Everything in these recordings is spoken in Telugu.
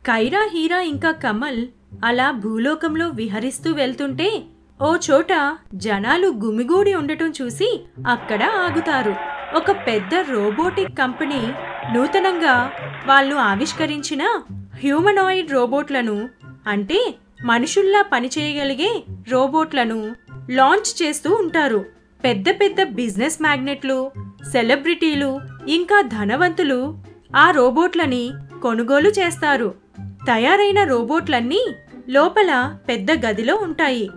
కైరా, హీరా ఇంకా కమల్ అలా భూలోకంలో విహరిస్తూ వెళ్తుంటే ఓ చోట జనాలు గుమిగూడి ఉండటం చూసి అక్కడ ఆగుతారు. ఒక పెద్ద రోబోటిక్ కంపెనీ నూతనంగా వాళ్ళు ఆవిష్కరించిన హ్యూమనాయిడ్ రోబోట్లను, అంటే మనుషుల్లా పనిచేయగలిగే రోబోట్లను లాంచ్ చేస్తూ ఉంటారు. పెద్ద పెద్ద బిజినెస్ మ్యాగ్నెట్లు, సెలబ్రిటీలు ఇంకా ధనవంతులు ఆ రోబోట్లని కొనుగోలు చేస్తారు. తయారైన రోబోట్లన్నీ లోపల పెద్ద గదిలో ఉంటాయి.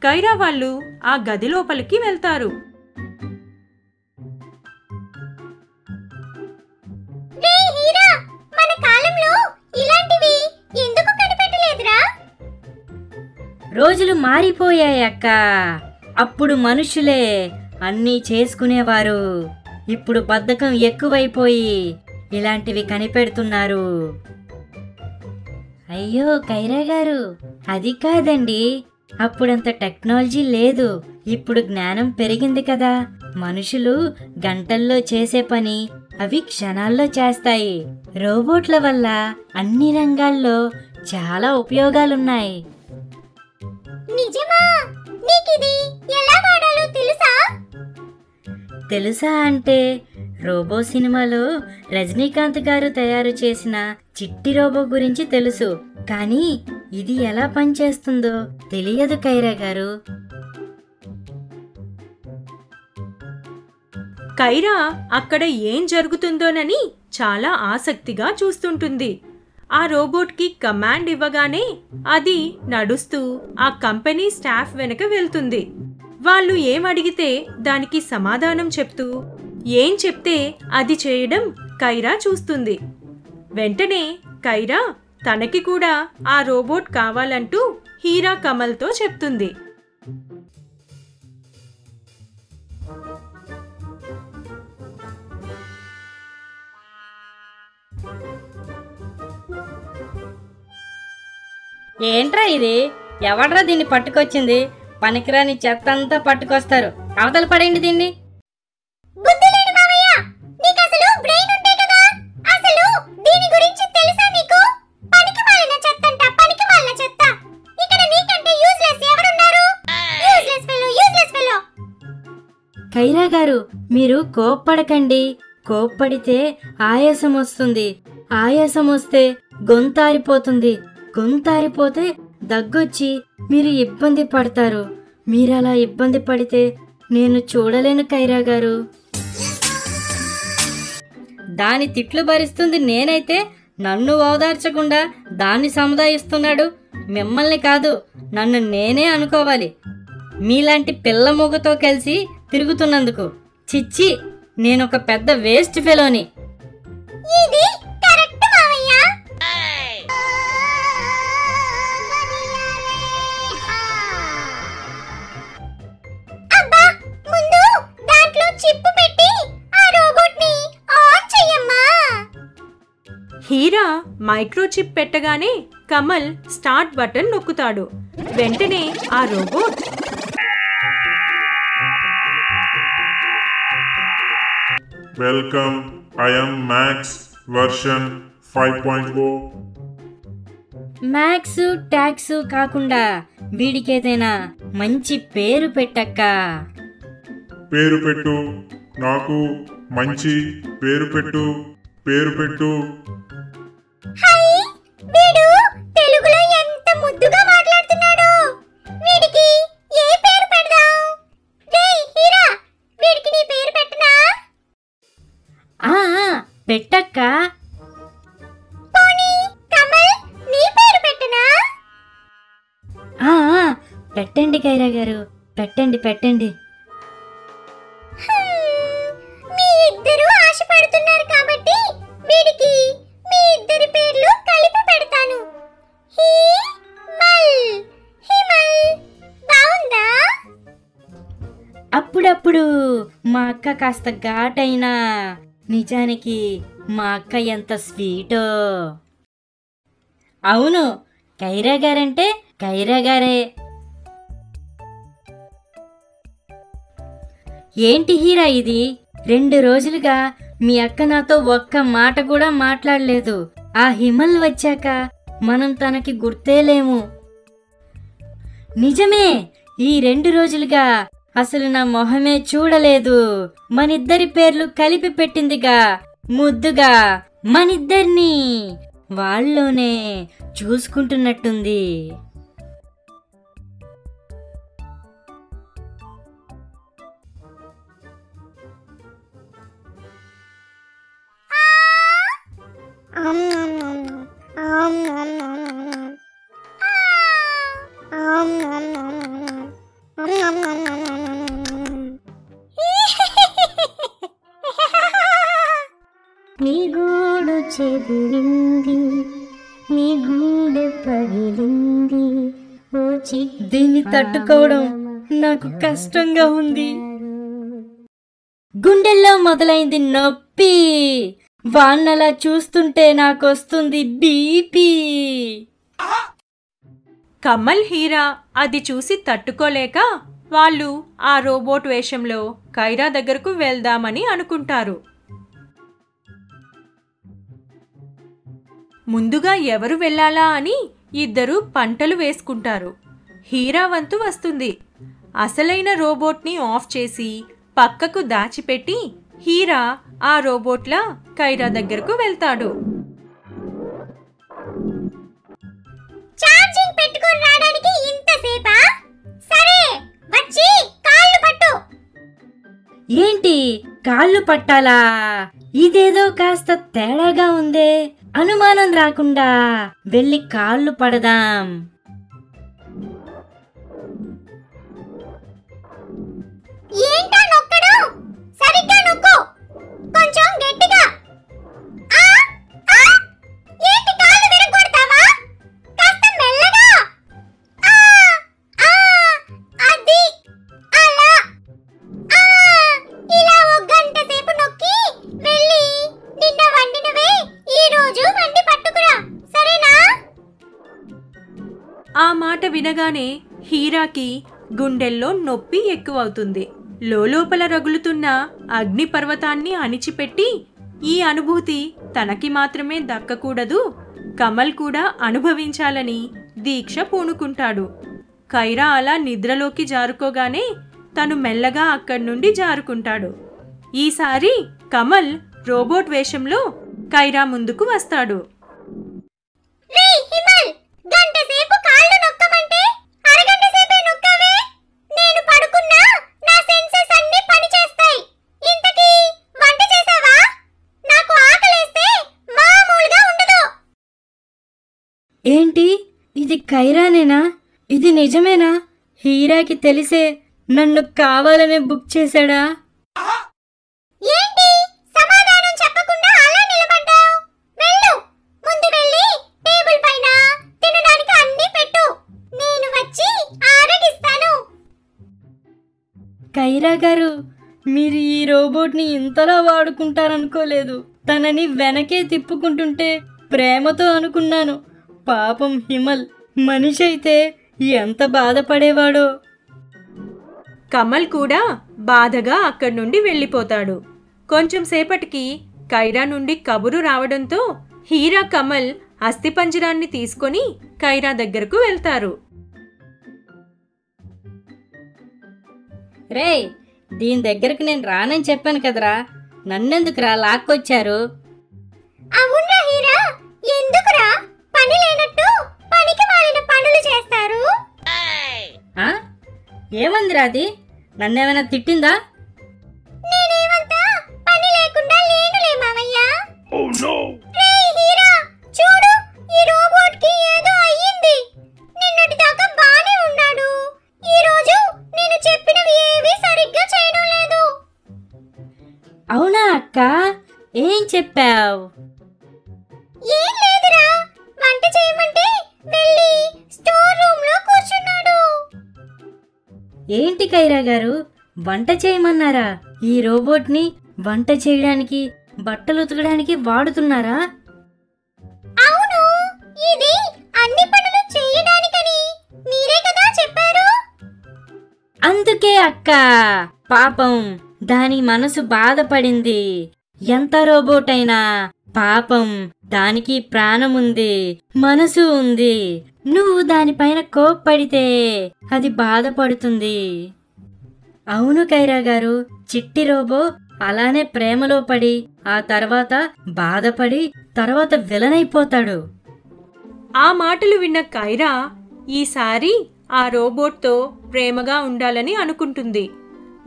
కైరా వాళ్ళు ఆ గది లోపలికి వెళ్తారు. రోజులు మారిపోయాయక్క. అప్పుడు మనుషులే అన్నీ చేసుకునేవారు. ఇప్పుడు బద్ధకం ఎక్కువైపోయి ఇలాంటివి కనిపెడుతున్నారు. అయ్యో కైరా గారు, అది కాదండి. అప్పుడంత టెక్నాలజీ లేదు. ఇప్పుడు జ్ఞానం పెరిగింది కదా. మనుషులు గంటల్లో చేసే పని అవి క్షణాల్లో చేస్తాయి. రోబోట్ల వల్ల అన్ని రంగాల్లో చాలా ఉపయోగాలున్నాయి. నిజమా? నీకిది ఎలా వాడాలో తెలుసా? తెలుసా అంటే రోబో సినిమాలో రజనీకాంత్ గారు తయారు చేసిన చిట్టి రోబో గురించి తెలుసు. కానీ ఇది ఎలా పనిచేస్తుందో తెలియదు కైరా గారు. కైరా అక్కడ ఏం జరుగుతుందోనని చాలా ఆసక్తిగా చూస్తుంటుంది. ఆ రోబోట్కి కమాండ్ ఇవ్వగానే అది నడుస్తూ ఆ కంపెనీ స్టాఫ్ వెనక వెళ్తుంది. వాళ్ళు ఏం అడిగితే దానికి సమాధానం చెప్తూ, ఏం చెప్తే అది చేయడం కైరా చూస్తుంది. వెంటనే కైరా తనకి కూడా ఆ రోబోట్ కావాలంటూ హీరా, కమల్తో చెప్తుంది. ఏంట్రా ఇది? ఎవడ్రా దీన్ని పట్టుకొచ్చింది? పనికిరాని చెత్త అంతా పట్టుకొస్తారు. అవతల పడేయండి దీన్ని. కైరా గారు, మీరు కోప్పడకండి. కోప్పడితే ఆయాసం వస్తుంది. ఆయాసం వస్తే గొంతారిపోతుంది. గొంతారిపోతే దగ్గొచ్చి మీరు ఇబ్బంది పడతారు. మీరలా ఇబ్బంది పడితే నేను చూడలేను కైరా గారు. దాని తిట్లు భరిస్తుంది నేనైతే నన్ను ఓదార్చకుండా దాన్ని సముదాయిస్తున్నాడు. మిమ్మల్ని కాదు, నన్ను నేనే అనుకోవాలి. మీలాంటి పిల్ల మూగతో కలిసి తిరుగుతున్నందుకు. చిచ్చి, నేనొక పెద్ద వేస్ట్ ఫెలోని. హీరా మైక్రోచిప్ పెట్టగానే కమల్ స్టార్ట్ బటన్ నొక్కుతాడు. వెంటనే ఆ robot welcome, I am max version 5.0. Max tax కాకుండా వీడికేదైనా మంచి పేరు పెట్టక్క. పేరు పెట్టు, నాకు మంచి పేరు పెట్టు. పేరు పెట్టు. వీడు తెలుగులో ఎంత ముద్దుగా మాట్లాడుతున్నాడు. వీడికి ఏ పేరు పెడదాం? రేయ్ హీరా, వీడికి నీ పేరు పెట్టనా? పెట్టక్క. పోనీ కమల్, నీ పేరు పెట్టనా? పెట్టండి కైరా గారు, పెట్టండి పెట్టండి. మీ ఇద్దరు ఆశపడుతున్నారు కాబట్టి వీడికి మీ ఇద్దరి పేర్లు కలిపి పెడతాను. హిమల్. బాగుందా? అప్పుడప్పుడు మా అక్క కాస్త ఘాటైనా నిజానికి మా అక్క ఎంత స్వీటో. అవును, కైరా గారంటే కైరా గారే. ఏంటి హీరా ఇది? 2 రోజులుగా మీ అక్క నాతో ఒక్క మాట కూడా మాట్లాడలేదు. ఆ హిమల్ వచ్చాక మనం తనకి గుర్తేలేము. నిజమే, ఈ 2 రోజులుగా అసలు నా మొహమే చూడలేదు. మనిద్దరి పేర్లు కలిపి పెట్టిందిగా ముద్దుగా మనిద్దరిని వాళ్ళలోనే చూసుకుంటున్నట్టుంది. మీ గూడు చెదిరింది, మీ గుండె పగిలింది. దీన్ని తట్టుకోవడం నాకు కష్టంగా ఉంది. గుండెల్లో మొదలైంది నొప్పి. వాళ్ళలా చూస్తుంటే నాకొస్తుంది బీపీ. కమల్ హీరా అది చూసి తట్టుకోలేక వాళ్ళు ఆ రోబోట్ వేషంలో కైరా దగ్గరకు వెళ్దామని అనుకుంటారు. ముందుగా ఎవరు వెళ్ళాలా అని ఇద్దరు పంటలు వేసుకుంటారు. హీరా వంతు వస్తుంది. అసలైన రోబోట్ని ఆఫ్ చేసి పక్కకు దాచిపెట్టి హీరా ఆ రోబోట్లా కైరా దగ్గరకు వెళ్తాడు. ఛార్జింగ్ పెట్టుకొని రావడానికి ఇంతసేపా? సరే, వచ్చి కాళ్ళు పట్టు. ఏంటి కాళ్ళు పట్టాలా? ఇదేదో కాస్త తేడాగా ఉందే. అనుమానం రాకుండా వెళ్ళి కాళ్ళు పడదాం. ఏంటా నొక్కడం? సరిగ్గా నొక్కు, కొంచెం గట్టిగా. ఆ ఆ ఏంటి కాళ్ళు విరగొడతావా? కాస్త మెల్లగా. ఆ ఆ అది అలా. ఆ ఇలా ఒక గంట సేపు నొక్కి వెళ్ళి నిన్న వండినవే ఈ రోజు వండి పట్టుకురా, సరేనా? ఆ మాట వినగానే హీరాకి గుండెల్లో నొప్పి ఎక్కువవుతుంది. లోపల రగులుతున్న అగ్నిపర్వతాన్ని అణిచిపెట్టి ఈ అనుభూతి తనకి మాత్రమే దక్కకూడదు, కమల్ కూడా అనుభవించాలని దీక్ష పూనుకుంటాడు. కైరా అలా నిద్రలోకి జారుకోగానే తను మెల్లగా అక్కడి నుండి జారుకుంటాడు. ఈసారి కమల్ రోబోట్ వేషంలో కైరా ముందుకు వస్తాడు. రేయ్ హిమల్, గంట సేపు కాళ్ళు నొక్కమంటే అరగంట సేపే నొక్కవే. నేను పడుకున్నా నా సెన్సెస్ అన్ని పని చేస్తాయి. ఇంతకీ వంట చేసావా? నాకు ఆకలేస్తే మామూలుగా ఉండదు. ఏంటి ఇది కైరానేనా? ఇది నిజమేనా? హీరాకి తెలిసే నన్ను కావాలనే బుక్ చేశాడా? ఏంటి సమాధానం చెప్పకుండా అలా నిలబడ్డావు? వెళ్ళు, ముందు వెళ్ళి టేబుల్ పైన తినడానికి అన్ని పెట్టు. నేను వచ్చి ఆరగిస్తాను. కైరా గారు, మీరు ఈ రోబోట్ని ఇంతలా వాడుకుంటారనుకోలేదు. తనని వెనకే తిప్పుకుంటుంటే ప్రేమతో అనుకున్నాను. పాపం హిమల్ మనిషి అయితే ఎంత బాధపడేవాడో. కమల్ కూడా బాధగా అక్కడి నుండి వెళ్ళిపోతాడు. కొంచెం సేపటికి కైరా నుండి కబురు రావడంతో హీరా కమల్ అస్థిపంజరాన్ని తీసుకొని కైరా దగ్గరకు వెళ్తారు. రేయ్, దీని దగ్గరకు నేను రానని చెప్పాను కదరా, నన్నెందుకురా లాక్కొచ్చారు? అవునా హీరా, ఎందుకురా పని లేనట్టు పనికి మాలిన పనులు చేస్తారు? ఆ? ఏమందిరా అది? నన్నేమైనా తిట్టిందా? నేనేమంతా పని లేకుండా లేనులే మావయ్య. రేయ్ హీరా, చూడు, ఈ రోబోట్ కి ఏదో అయ్యింది. నిన్నటి దాకా బానే ఉన్నాడు. ఈ రోజు నేను చెప్పినవి ఏవి సరిగ్గా చేయడం లేదు. అవునా అక్క? ఏం చెప్పావు? ఏం లేదురా, వంట చేయమంటే వెళ్ళి స్టోర్ రూమ్ లో కూర్చున్నాడు. ఏంటి కైరా గారు, వంట చేయమన్నారా? ఈ రోబోట్ని వంట చేయడానికి, బట్టలు ఉతకడానికి వాడుతున్నారా? అవును, ఇది అన్ని పనులు చేయడానికని మీరే కదా చెప్పారు. అందుకే అక్క, పాపం దాని మనసు బాధపడింది. ఎంత రోబోట్ అయినా పాపం దానికి ప్రాణం ఉంది, మనసు ఉంది. నువ్వు దానిపైన కోప్పడితే అది బాధపడుతుంది. అవును కైరా గారు, చిట్టి రోబో అలానే ప్రేమలో పడి ఆ తర్వాత బాధపడి తర్వాత విలనైపోతాడు. ఆ మాటలు విన్న కైరా ఈసారి ఆ రోబోట్తో ప్రేమగా ఉండాలని అనుకుంటుంది.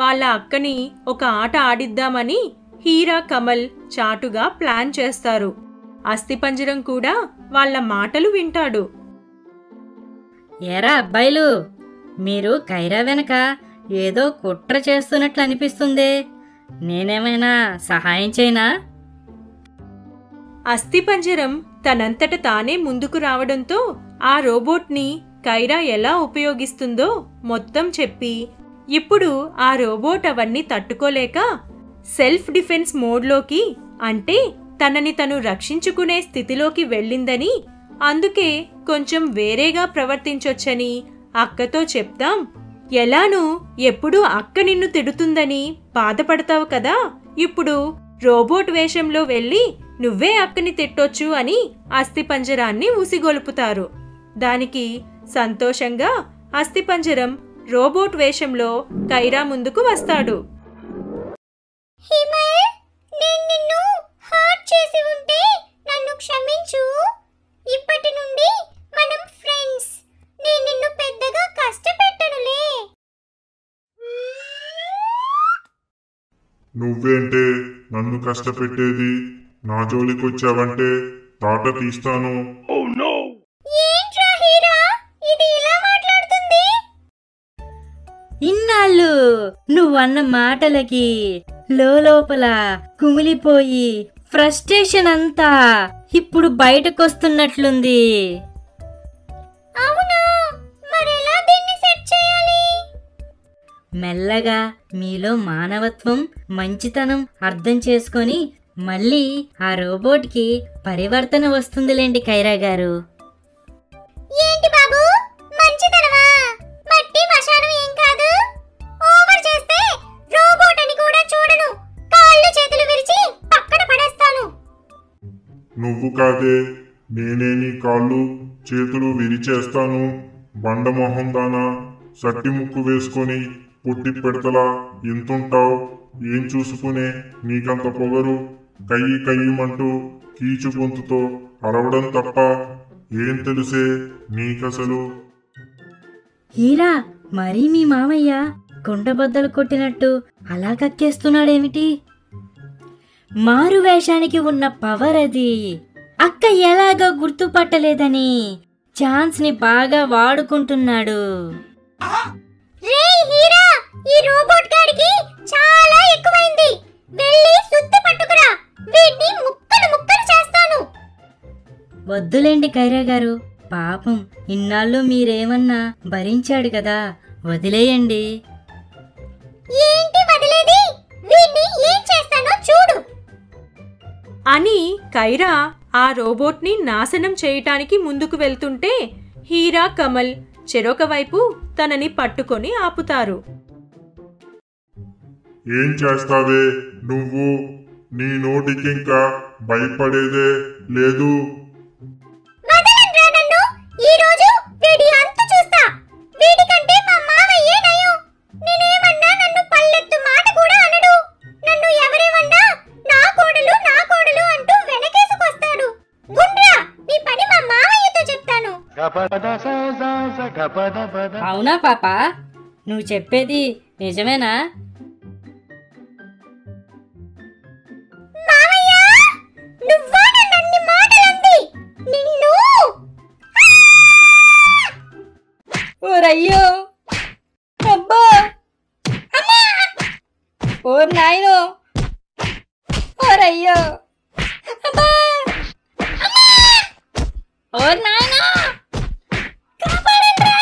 వాళ్ళ అక్కని ఒక ఆట ఆడిద్దామని హీరా, కమల్ చాటుగా ప్లాన్ చేస్తారు. అస్థిపంజరం కూడా వాళ్ళ మాటలు వింటాడు. ఏరా అబ్బాయిలు, మీరు కైరా వెనక ఏదో కుట్ర చేస్తున్నట్లు అనిపిస్తుందే, నేనేమైనా సహాయం చేయనా? అస్థిపంజరం తనంతట తానే ముందుకు రావడంతో ఆ రోబోట్ని కైరా ఎలా ఉపయోగిస్తుందో మొత్తం చెప్పి, ఇప్పుడు ఆ రోబోట్ అవన్నీ తట్టుకోలేక సెల్ఫ్ డిఫెన్స్ మోడ్లోకి, అంటే తనని తను రక్షించుకునే స్థితిలోకి వెళ్ళిందని, అందుకే కొంచెం వేరేగా ప్రవర్తించొచ్చని అక్కతో చెప్తాం. ఎలానూ ఎప్పుడూ అక్క నిన్ను తిడుతుందని బాధపడతావు కదా, ఇప్పుడు రోబోట్ వేషంలో వెళ్ళి నువ్వే అక్కని తిట్టొచ్చు అని అస్థిపంజరాన్ని ఉసిగొలుపుతారు. దానికి సంతోషంగా అస్థిపంజరం రోబోట్ వేషంలో కైరా ముందుకు వస్తాడు. హిమల్, నేను నిన్ను హర్ట్ చేసి ఉంటే నన్ను క్షమించు. ఇప్పటి నుండి మనం ఫ్రెండ్స్. నేను నిన్ను పెద్దగా కష్టపెట్టనులే. నువ్వేంటే నన్ను కష్టపెట్టేది? నా జోలికొచ్చావంటే తాట తీస్తాను. ఏంట్రా హీరా, ఇది ఇలా మాట్లాడుతుంది? ఇన్నాళ్ళు నువ్వన్న మాటలకి లోపల కుమిలిపోయి ఫ్రస్ట్రేషన్ అంతా ఇప్పుడు బయటకొస్తున్నట్లుంది. అవునా, మరెలా దీన్ని సెట్ చేయాలి? మెల్లగా మీలో మానవత్వం, మంచితనం అర్థం చేసుకొని మళ్ళీ ఆ రోబోట్కి పరివర్తన వస్తుందిలేండి కైరా గారు. ఏంటి బాబు, మంచితనమా? మట్టి మశానం ఏం కాదు. ఓవర్ చేస్తే రోబోట్ అని కూడా చూడను, కాళ్ళు చేతులు విరిచి పక్కన పడేస్తాను. నువ్వు కాదే, నేనే నీ కాళ్ళు చేతులు విరిచేస్తాను. బండమొహం దానా, సట్టి ముక్కు వేసుకొని పుట్టి పెడతలా ఎంతుంటావు? ఏం చూసుకునే నీకంత పొగరు? కయ్యి కయ్యమంటూ కీచు గొంతుతో అరవడం తప్ప ఏం తెలుసే నీకసలు? హీరా, మరీ మీ మామయ్య కుండబద్దలు కొట్టినట్టు అలా కక్కేస్తున్నాడేమిటి? మారు వేషానికి ఉన్న పవర్ అది. అక్క ఎలాగో గుర్తుపట్టలేదని ఛాన్స్ ని బాగా వాడుకుంటున్నాడు. రే హీరా, ఈ రోబోట్ గాడికి చాలా ఎక్కువైంది. వెళ్ళి సుత్తి పట్టుకురా, వీడిని ముక్కలు ముక్కలు చేస్తాను. వద్దులేండి కైరా గారు, పాపం ఇన్నాళ్ళు మీరేమన్నా భరించాడు కదా, వదిలేయండి. ఏంటి వదిలేది? వీడిని ఏం చేస్తానో చూడు అని కైరా ఆ రోబోట్ని నాశనం చేయటానికి ముందుకు వెళ్తుంటే హీరా, కమల్ చెరొక వైపు తనని పట్టుకొని ఆపుతారు. ఏం చేస్తావే నువ్వు? నీ నోటికింకా భయపడేదే లేదు. వదలండ్రా నన్ను. ఈ రోజు వీడి అంతు చూస్తా. వీడికంటే మా మావయ్యే నయం. నేనేమన్నా నన్ను పల్లెత్తు మాట కూడా అనడు. నన్ను ఎవరేమన్నా నా కోడలు అంటూ వెనకేసుకొస్తాడు. గుండ్రా, నీ పని మా మావయ్యతో చెప్తాను. అవునా పాప, నువ్వు చెప్పేది నిజమేనా? మావయ్య, నువ్వా నన్నన్ని మాటలంది? నిన్ను ఓరయ్యో, అబ్బా, ఓర్ నాయనో, ఓరయ్యో, అబ్బా, ఓర్ నాయనో, కాపాడండ్రా.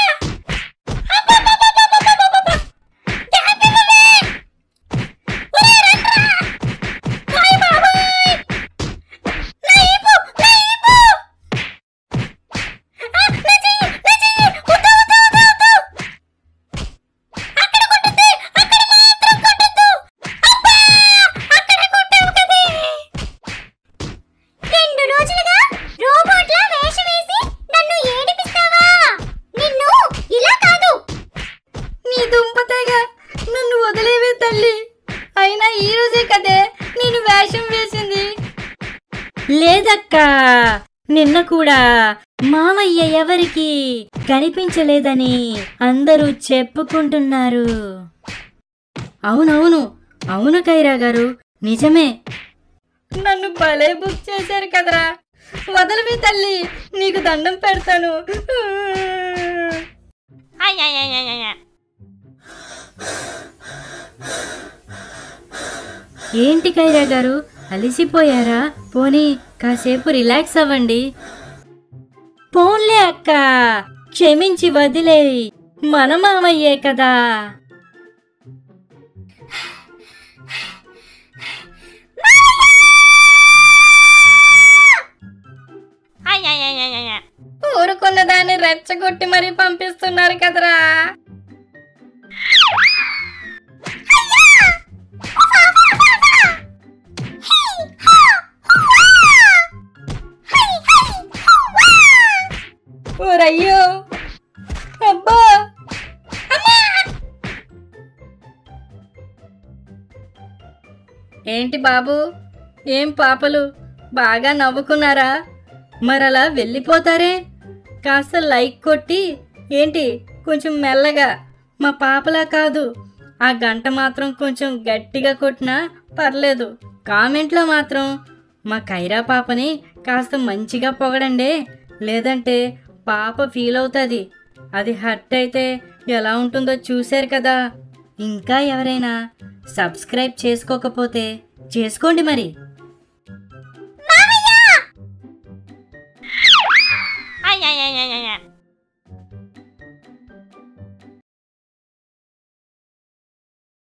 దుంపతేగా నన్ను వదిలేవే తల్లి. అయినా ఈ రోజే కదే నేను వేషం వేసింది. లేదక్కా, నిన్న కూడా మామయ్య ఎవరికి కనిపించలేదని అందరూ చెప్పుకుంటున్నారు. అవునవును, అవును కైరా గారు, నిజమే. నన్ను భలే బుక్ చేశారు కదరా. వదలవి తల్లి, నీకు దండం పెడతాను. ఏంటి కైరా గారు, అలిసిపోయారా? పోనీ కాసేపు రిలాక్స్ అవ్వండి. పోన్లే అక్క, క్షమించి వదిలేయి, మన మామయ్యే కదా. ఊరుకున్న దాన్ని రెచ్చగొట్టి మరీ పంపిస్తున్నారు కదరా. ఓరయ్యో, అబ్బా, ఏంటి బాబు, ఏం పాపలు బాగా నవ్వుకున్నారా? మరలా వెళ్ళిపోతారే? కాస్త లైక్ కొట్టి ఏంటి కొంచెం మెల్లగా, మా పాపలా కాదు. ఆ గంట మాత్రం కొంచెం గట్టిగా కొట్టినా పర్లేదు. కామెంట్లో మాత్రం మా కైరా పాపని కాస్త మంచిగా పొగడండి, లేదంటే పాప ఫీల్ అవుతుంది. అది హర్ట్ అయితే ఎలా ఉంటుందో చూశారు కదా. ఇంకా ఎవరైనా సబ్స్క్రైబ్ చేసుకోకపోతే చేసుకోండి మరి. మామయ్య